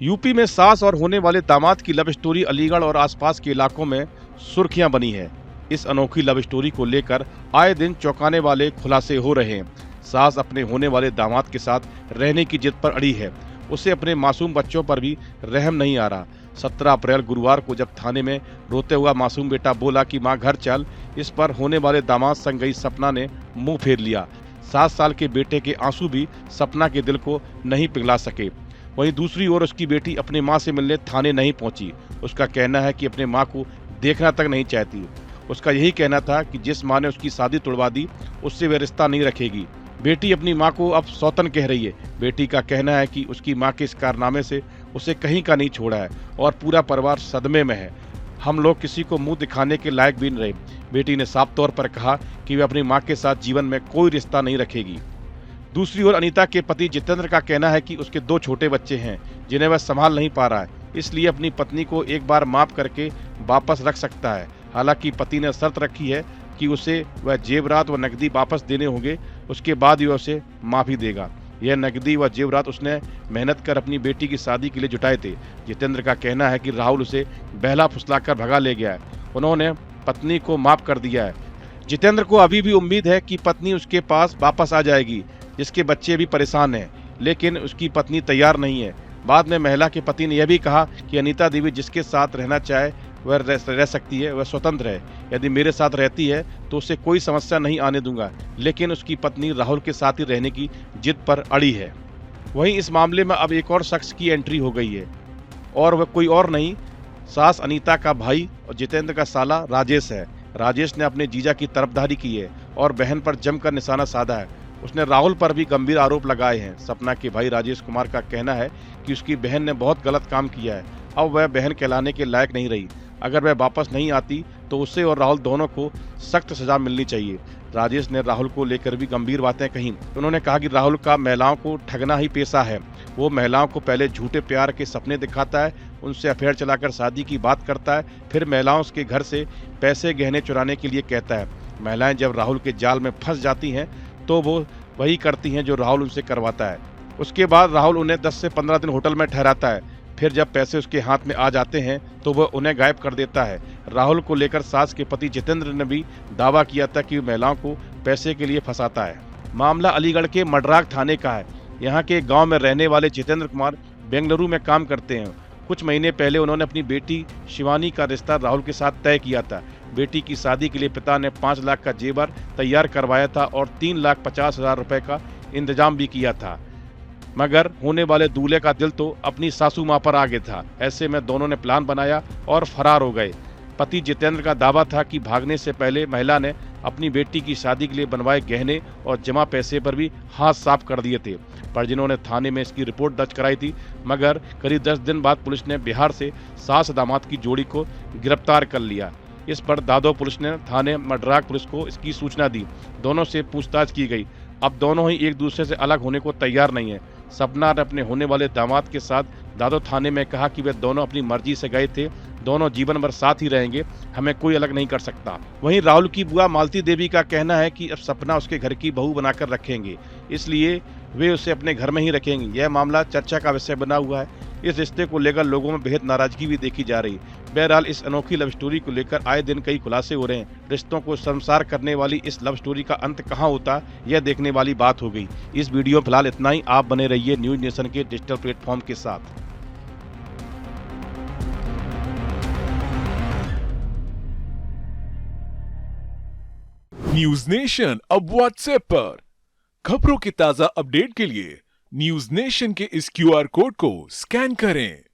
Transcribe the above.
UP में सास और होने वाले दामाद की लव स्टोरी अलीगढ़ और आसपास के इलाकों में सुर्खियां बनी है। इस अनोखी लव स्टोरी को लेकर आए दिन चौंकाने वाले खुलासे हो रहे हैं। सास अपने होने वाले दामाद के साथ रहने की जिद पर अड़ी है। उसे अपने मासूम बच्चों पर भी रहम नहीं आ रहा। 17 अप्रैल गुरुवार को जब थाने में रोते हुआ मासूम बेटा बोला कि मां घर चल, इस पर होने वाले दामाद संग गई सपना ने मुंह फेर लिया। 7 साल के बेटे के आंसू भी सपना के दिल को नहीं पिघला सके। वहीं दूसरी ओर उसकी बेटी अपनी मां से मिलने थाने नहीं पहुंची। उसका कहना है कि अपने मां को देखना तक नहीं चाहती। उसका यही कहना था कि जिस मां ने उसकी शादी तुड़वा दी, उससे वह रिश्ता नहीं रखेगी। बेटी अपनी मां को अब सौतन कह रही है। बेटी का कहना है कि उसकी मां के इस कारनामे से उसे कहीं का नहीं छोड़ा है और पूरा परिवार सदमे में है। हम लोग किसी को मुंह दिखाने के लायक भी नहीं रहे। बेटी ने साफ तौर पर कहा कि वह अपनी मां के साथ जीवन में कोई रिश्ता नहीं रखेगी। दूसरी ओर अनीता के पति जितेंद्र का कहना है कि उसके 2 छोटे बच्चे हैं जिन्हें वह संभाल नहीं पा रहा है, इसलिए अपनी पत्नी को एक बार माफ करके वापस रख सकता है। हालांकि पति ने शर्त रखी है कि उसे वह जेवरात व नकदी वापस देने होंगे, उसके बाद ही वह उसे माफी देगा। यह नकदी व जेवरात उसने मेहनत कर अपनी बेटी की शादी के लिए जुटाए थे। जितेंद्र का कहना है कि राहुल उसे बहला फुसलाकर भगा ले गया है। उन्होंने पत्नी को माफ कर दिया है। जितेंद्र को अभी भी उम्मीद है कि पत्नी उसके पास वापस आ जाएगी, जिसके बच्चे भी परेशान हैं, लेकिन उसकी पत्नी तैयार नहीं है। बाद में महिला के पति ने यह भी कहा कि अनीता देवी जिसके साथ रहना चाहे वह रह सकती है, वह स्वतंत्र है। यदि मेरे साथ रहती है तो उसे कोई समस्या नहीं आने दूंगा, लेकिन उसकी पत्नी राहुल के साथ ही रहने की जिद पर अड़ी है। वहीं इस मामले में अब एक और शख्स की एंट्री हो गई है और वह कोई और नहीं, सास अनीता का भाई और जितेंद्र का साला राजेश है। राजेश ने अपने जीजा की तरफदारी की है और बहन पर जमकर निशाना साधा है। उसने राहुल पर भी गंभीर आरोप लगाए हैं। सपना के भाई राजेश कुमार का कहना है कि उसकी बहन ने बहुत गलत काम किया है। अब वह बहन कहलाने के लायक नहीं रही। अगर वह वापस नहीं आती तो उसे और राहुल दोनों को सख्त सजा मिलनी चाहिए। राजेश ने राहुल को लेकर भी गंभीर बातें कही। उन्होंने कहा कि राहुल का महिलाओं को ठगना ही पेशा है। वो महिलाओं को पहले झूठे प्यार के सपने दिखाता है, उनसे अफेयर चलाकर शादी की बात करता है, फिर महिलाओं के घर से पैसे गहने चुराने के लिए कहता है। महिलाएं जब राहुल के जाल में फंस जाती हैं तो वो वही करती हैं जो राहुल उनसे करवाता है। उसके बाद राहुल उन्हें 10 से 15 दिन होटल में ठहराता है। फिर जब पैसे उसके हाथ में आ जाते हैं तो वह उन्हें गायब कर देता है। राहुल को लेकर सास के पति जितेंद्र ने भी दावा किया था कि महिलाओं को पैसे के लिए फंसाता है। मामला अलीगढ़ के मडराग थाने का है। यहाँ के गांव में रहने वाले जितेंद्र कुमार बेंगलुरु में काम करते हैं। कुछ महीने पहले उन्होंने अपनी बेटी शिवानी का रिश्ता राहुल के साथ तय किया था। बेटी की शादी के लिए पिता ने 5 लाख का जेवर तैयार करवाया था और 3,50,000 रुपए का इंतजाम भी किया था, मगर होने वाले दूल्हे का दिल तो अपनी सासू मां पर आ गया था। ऐसे में दोनों ने प्लान बनाया और फरार हो गए। पति जितेंद्र का दावा था कि भागने से पहले महिला ने अपनी बेटी की शादी के लिए बनवाए गहने और जमा पैसे पर भी हाथ साफ कर दिए थे। पर जिन्होंने थाने में इसकी रिपोर्ट दर्ज कराई थी, मगर करीब 10 दिन बाद पुलिस ने बिहार से सास दामाद की जोड़ी को गिरफ्तार कर लिया। इस पर दादो पुलिस ने थाने मडराग पुलिस को इसकी सूचना दी। दोनों से पूछताछ की गई। अब दोनों ही एक दूसरे से अलग होने को तैयार नहीं है। सपना ने अपने होने वाले दामाद के साथ दादो थाने में कहा कि वे दोनों अपनी मर्जी से गए थे, दोनों जीवन भर साथ ही रहेंगे, हमें कोई अलग नहीं कर सकता। वहीं राहुल की बुआ मालती देवी का कहना है कि अब सपना उसके घर की बहू बनाकर रखेंगे, इसलिए वे उसे अपने घर में ही रखेंगे। यह मामला चर्चा का विषय बना हुआ है। इस रिश्ते को लेकर लोगों में बेहद नाराजगी भी देखी जा रही। बहरहाल इस अनोखी लव स्टोरी को लेकर आए दिन कई खुलासे हो रहे हैं। रिश्तों को शर्मसार करने वाली इस लव स्टोरी का अंत कहां होता, यह देखने वाली बात हो गई। इस वीडियो में फिलहाल इतना ही। आप बने रहिए न्यूज नेशन के डिजिटल प्लेटफॉर्म के साथ। न्यूज नेशन अब व्हाट्सएप पर खबरों की ताजा अपडेट के लिए न्यूज नेशन के इस क्यूआर कोड को स्कैन करें।